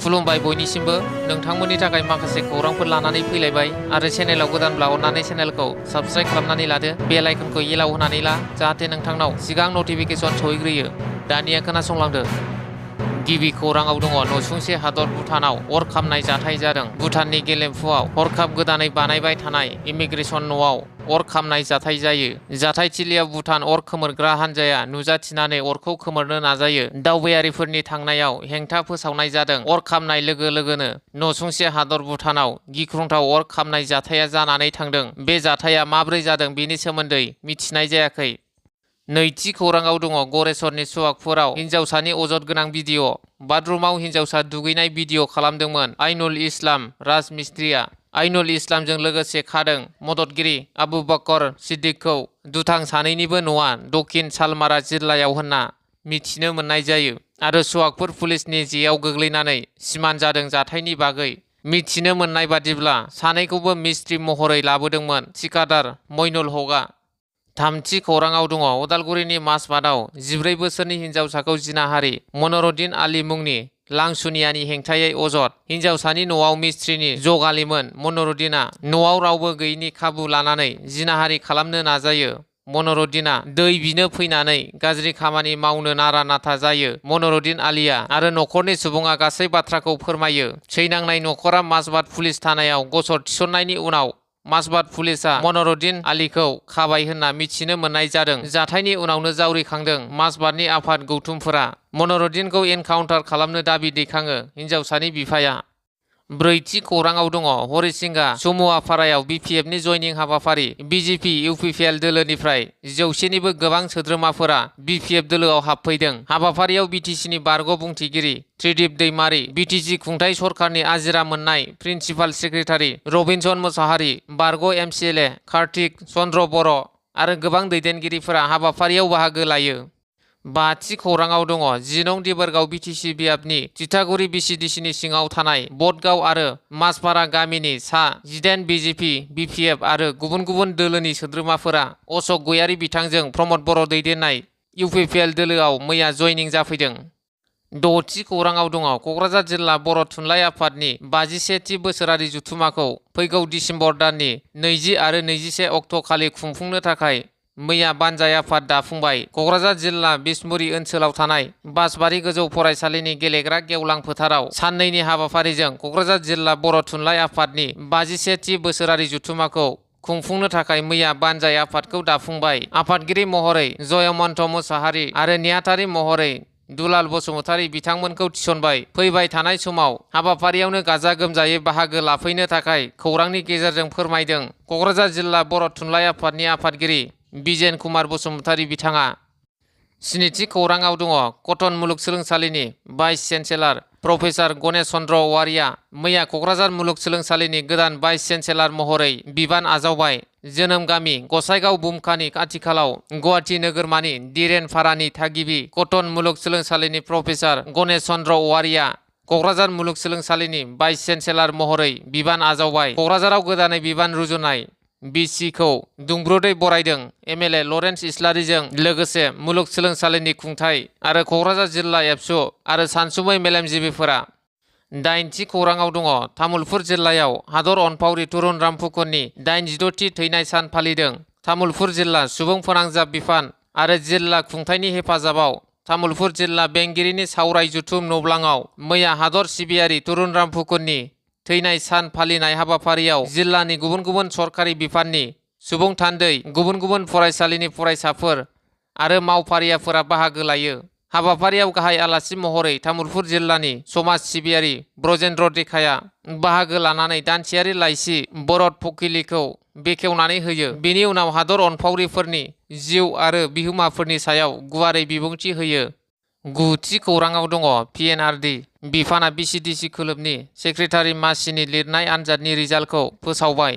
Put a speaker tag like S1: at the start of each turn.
S1: खुलुमबाय बयनिसिमबो नोंथांमोननि थाखाय माखासे खौरांफोर लानानै फैलायबाय आरो चेनेलाव गोदानब्ला अन्नानै चेनेलखौ साबस्क्राइब खालामनानै लादो बेल आइकनखौ येलाव होनानै ला जाहाथे नोंथांनाव सिगां नटिफिकेसन सहैग्रोयो। दानिया खोनासंलांदो। गिबि खौराङाव दङ नसुंसे हादर भुटानाव अर खामनाय जाथाय जादों। भुटाननि गेलेमफुआव हरखाब गोदानै बानायबाय थानाय इमिग्रेसन न'आव अर खामनाय जाथाय जायो। जाथायथिलियाव भुटान अर खोमोरग्रा हान्जाया नुजाथिनानै अरखौ खोमोरनो नाजायो। दावबायारिफोरनि थांनायाव हेंथा फोसावनाय जादों। अर खामनाय लोगो लोगोनो नसुंसे हादर भुटानाव गिख्रंथाव अर खामनाय जाथाया जानानै थांदों। बे जाथाया माब्रै जादों बेनि सोमोन्दै मिथिनाय जायाखै। नैथि खौराङाव दङ गरेस्वरनि सुवागपुराव हिन्जावसानि अजद गोनां भिडिअ'। बाथरुमाव हिन्जावसा दुगैनाय भिडिअ' खालामदोंमोन आइनुल इस्लाम राजमिस्त्रिया। आइनुल इस्लामजों लोगोसे खादों मददगिरि आबु बकर सिद्दिकखौ। दुथां सानैनिबो न'आ दक्षिण सालमारा जिल्लायाव होनना मिथिनो मोननाय जायो आरो सुवागपुर पुलिसनि जेयाव गोग्लैनानै सिमान जादों। जाथायनि बागै मिथिनो मोननाय बादिब्ला सानैखौबो मिस्ट्रि महरै लाबोदोंमोन थिकादार मइनुल हकआ। थामथि खौराङाव दङ उदालगुरिनि माजबाटआव 14 बोसोरनि हिन्जावसाखौ जिनाहारि। मनरुद्दिन आली मुंनि लांसुनियानि हेंथायै अजद। हिन्जावसानि न'आव मिस्ट्रिनि जगालिमोन मनरुद्दिना न'आव रावबो गैयिनि खाबु लानानै जिनाहारि खालामनो नाजायो। मनरुद्दिना दै बिनो फैनानै गाज्रि खामानि मावनो नारा नाथा जायो। मनरुद्दिन आलीया आरो न'खरनि सुबुङा गासै बाथ्राखौ फोरमायो। सैनांनाय न'खरा माजबाट पुलिस थानायाव गसर थिसननायनि उनाव माजबाट पुलिसआ मनरुद्दिन आलीखौ खाबाय होनना मिथिनो मोननाय जादों। जाथायनि उनावनो जावरिखांदों माजबाटनि आफाद गौथुमफोरा। मनरुद्दिनखौ एनकाउन्टार खालामनो दाबि दैखाङो हिन्जावसानि बिफाया। ब्रैथि खौराङाव दङ हरिसिंगा समुवापारायाव बिपिएफनि जयनिं हाबाफारि। बिजेपि इउपिपिएल दोलोनिफ्राय 100निबो गोबां सोद्रोमाफोरा बिपिएफ दोलोआव हाबफैदों। हाबाफारियाव बिटिसिनि बारग' बुंथिगिरि त्रिदिप दैमारि, बिटिसि खुंथाय सरकारनि आजिरा मोननाय प्रिन्सिपाल सेक्रेटारि रबिनसन मोसाहारि, बारग' एमसिएलए कार्तिक चन्द्र बर' आरो गोबां दैदेनगिरिफोरा हाबाफारियाव बाहागो लायो। बाथि खौराङाव दङ 10 नं देबोरगाव बिटिसि बियाबनि तितागुरि बिसिडिसिनि सिङाव थानाय बटगाव आरो माजपारा गामिनि सा 18 बिजेपि बिपिएफ आरो गुबुन गुबुन दोलोनि सोद्रोमाफोरा अशक गयारी बिथांजों प्रमद बर' दैदेननाय इउपिपिएल दोलोआव मैया जयनिं जाफैदों। द'थि खौराङाव दङ क'क्राझार जिल्ला बर' थुनलाइ आफादनि 51थि बोसोरारि जथुम्माखौ फैगौ डिसेम्बर दाननि 20 आरो 21 अक्ट' खालि खुंफुंनो थाखाय मैया बानजाय आफाद दाफुंबाय। क'क्राझार जिल्ला बिसमुरि ओनसोलाव थानाय बासबारि गोजौ फरायसालिनि गेलेग्रा गेवलां फोथाराव साननैनि हाबाफारिजों क'क्राझार जिल्ला बर' थुनलाइ आफादनि 51थि बोसोरारि जथुम्माखौ खुंफुंनो थाखाय मैया बानजाय आफादखौ दाफुंबाय। आफादगिरि महरै जयमन्त मोसाहारि आरो नेहाथारि महरै दुलाल बसुमतारी बिथांमोनखौ थिसनबाय। फैबाय थानाय समाव हाबाफारियावनो गाजा गोमजायै बाहागो लाफैनो थाखाय खौरांनि गेजेरजों फोरमायदों क'क्राझार जिल्ला बर' थुनलाइ आफादनि आफादगिरि बिजेन कुमार बसुमतारी बिथाङा। स्निथि खौराङाव दङ कटन मुलुगसोलोंसालिनि vice chancellor professor Ganesh Chandra Owaria मैया क'क्राझार मुलुगसोलोंसालिनि गोदान भाइस चेन्सेलर महरै बिबान आजावबाय। जोनोम गामि गसाइगाव बुमखानि आथिखालाव गुवाहाटि नोगोरमानि दिरेनपारानि थागिबि कटन मुलुगसोलोंसालिनि प्रफेसार गणेश चन्द्र औवारिया क'क्राझार मुलुगसोलोंसालिनि भाइस चेन्सेलर महरै बिबान आजावबाय। क'क्राझाराव गोदानै बिबान रुजुनाय बिसिखौ दुंब्रुदै बरायदों एमएलए लरेन्स इस्लारिजों लोगोसे मुलुगसोलोंसालिनि खुंथाय आरो क'क्राझार जिल्ला एबसु आरो सानसुमै मेलेमजिबिफोरा। दाइनथि खौराङाव दङ तामुलपुर जिल्लायाव हादर अनफावरि तुरुन फुकननि 86थि थैनाय सान फालिदों। तामुलपुर जिल्ला सुबुं फोनांजाब बिफान आरो जिल्ला खुंथायनि हेफाजाबाव तामुलपुर जिल्ला बेंगिरिनि सावराय जुथुम नब्लाङाव मैया हादर सिबियारि तुरुन फुकननि थैनाय सान फालिनाय हाबाफारियाव जिल्लानि गुबुन गुबुन सरकारि बिफाननि सुबुं थान्दै, गुबुन गुबुन फरायसालिनि फरायसाफोर आरो मावफारियाफोरा बाहागो लायो। हाबाफारियाव गाहाय आलासि महरै तामुलपुर जिल्लानि समाज सिबियारि ब्रजेन्द्र देखाया बाहागो लानानै दानसेयारि लाइसि बरद फकिलिखौ बेखेवनानै होयो। बेनि उनाव हादर अनफावरिफोरनि जिउ आरो बिहोमाफोरनि सायाव गुवारै बिबुंथि होयो। गुथि खौराङाव दङ पिएनआरडि बिफाना बिसिडिसि खोलोबनि सेक्रेटारि मासिनि लिरनाय आनजादनि रिजाल्टखौ फोसावबाय।